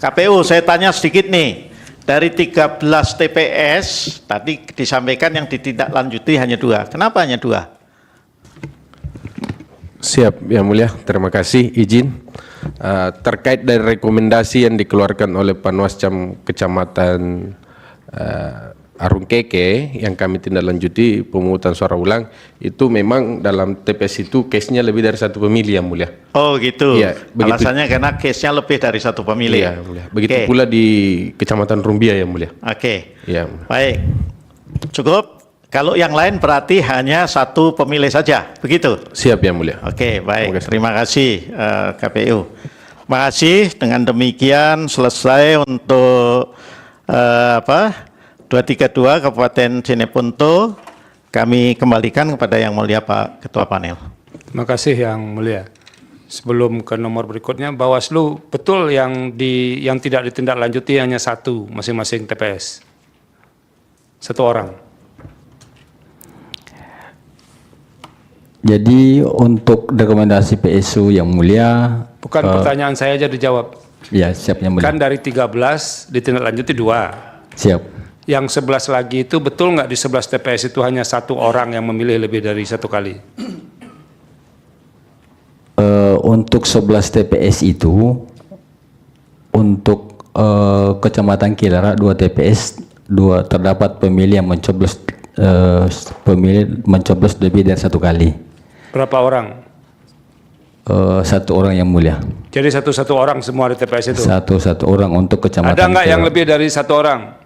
KPU, saya tanya sedikit nih. Dari 13 TPS, tadi disampaikan yang ditindaklanjuti hanya 2. Kenapa hanya 2? Siap, Yang Mulia. Terima kasih. Izin. Terkait dari rekomendasi yang dikeluarkan oleh Panwascam Kecamatan Arungkeke yang kami tindak lanjuti pemungutan suara ulang, itu memang dalam TPS itu case-nya lebih dari 1 pemilih, Yang Mulia. Oh gitu. Iya, begitu. Alasannya karena case-nya lebih dari 1 pemilih. Iya, Yang Mulia. Begitu pula di Kecamatan Rumbia, Yang Mulia. Oke. Iya. Baik. Cukup. Kalau yang lain berarti hanya 1 pemilih saja, begitu? Siap, Yang Mulia. Oke, baik. Terima kasih KPU. Terima kasih. Dengan demikian selesai untuk 232 Kabupaten Jeneponto. Kami kembalikan kepada Yang Mulia Pak Ketua Panel. Terima kasih Yang Mulia. Sebelum ke nomor berikutnya, Bawaslu betul yang tidak ditindaklanjuti hanya 1 masing-masing TPS. 1 orang. Jadi untuk rekomendasi PSU Yang Mulia, Bukan pertanyaan saya aja dijawab. ya siap Yang Mulia. Kan dari 13 ditindaklanjuti 2. Siap. Yang 11 lagi itu betul nggak di 11 TPS itu hanya 1 orang yang memilih lebih dari 1 kali? Untuk 11 TPS itu, untuk Kecamatan Kilara 2 TPS, 2 terdapat pemilih yang mencoblos lebih dari 1 kali. Berapa orang? 1 orang Yang Mulia. Jadi satu orang semua di TPS itu? Satu orang untuk Kecamatan Ada nggak yang Kilara. lebih dari 1 orang?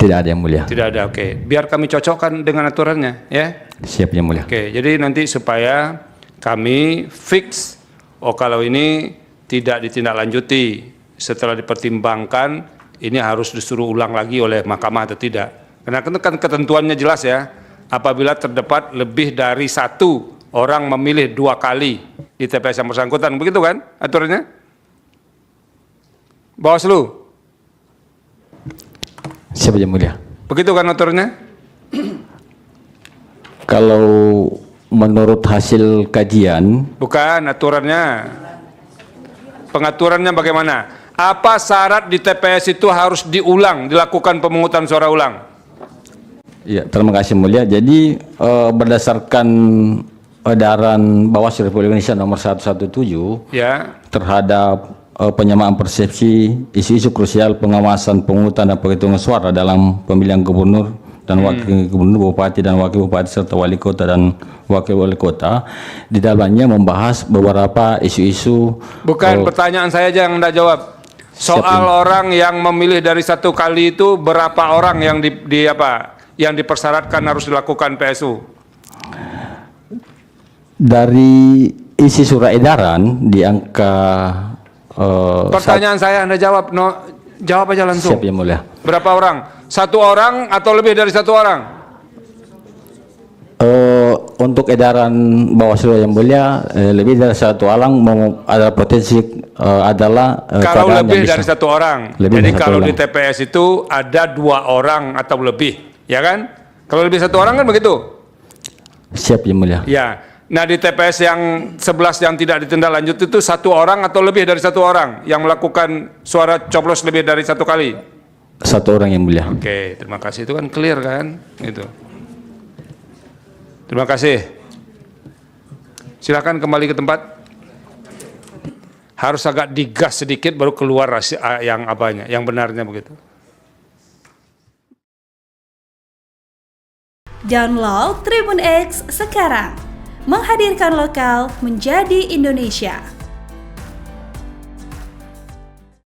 Tidak ada Yang Mulia. Tidak ada, oke. Biar kami cocokkan dengan aturannya, ya. Siap Yang Mulia. Oke, jadi nanti supaya kami fix, kalau ini tidak ditindaklanjuti setelah dipertimbangkan, ini harus disuruh ulang lagi oleh mahkamah atau tidak. Karena kan ketentuannya jelas ya, apabila terdapat lebih dari 1 orang memilih 2 kali di TPS yang bersangkutan, begitu kan aturannya? Bawaslu, Siap Yang Mulia. begitu kan aturannya? Kalau menurut hasil kajian, Bukan aturannya. Pengaturannya bagaimana? Apa syarat di TPS itu harus dilakukan pemungutan suara ulang? ya terima kasih Mulia. Jadi berdasarkan edaran Bawaslu Republik Indonesia nomor 117 Ya, terhadap penyamaan persepsi isu-isu krusial pengawasan pemungutan dan penghitungan suara dalam pemilihan gubernur dan wakil gubernur, bupati dan wakil bupati serta wali kota dan wakil wali kota. Di dalamnya membahas beberapa isu-isu. bukan pertanyaan saya aja yang Anda jawab. Soal orang yang memilih dari 1 kali itu berapa orang yang yang dipersyaratkan harus dilakukan PSU? Dari isi surat edaran di angka Pertanyaan saya Anda jawab, jawab aja langsung. siap Yang Mulia. Berapa orang? 1 orang atau lebih dari 1 orang? Untuk edaran Bawaslu Yang Mulia, lebih dari 1 orang ada potensi adalah Kalau keadaan lebih yang dari bisa. 1 orang. Lebih Jadi dari 1 kalau orang. di TPS itu ada 2 orang atau lebih, ya kan? Kalau lebih 1 orang kan begitu? Siap Yang Mulia. Ya. Nah di TPS yang 11 yang tidak ditindaklanjuti itu 1 orang atau lebih dari 1 orang yang melakukan suara coblos lebih dari 1 kali? 1 orang Yang Mulia. Oke, terima kasih. Itu kan clear kan? Itu. Terima kasih. Silakan kembali ke tempat. Harus agak digas sedikit baru keluar yang benarnya begitu. Download Tribun X sekarang. Menghadirkan lokal menjadi Indonesia.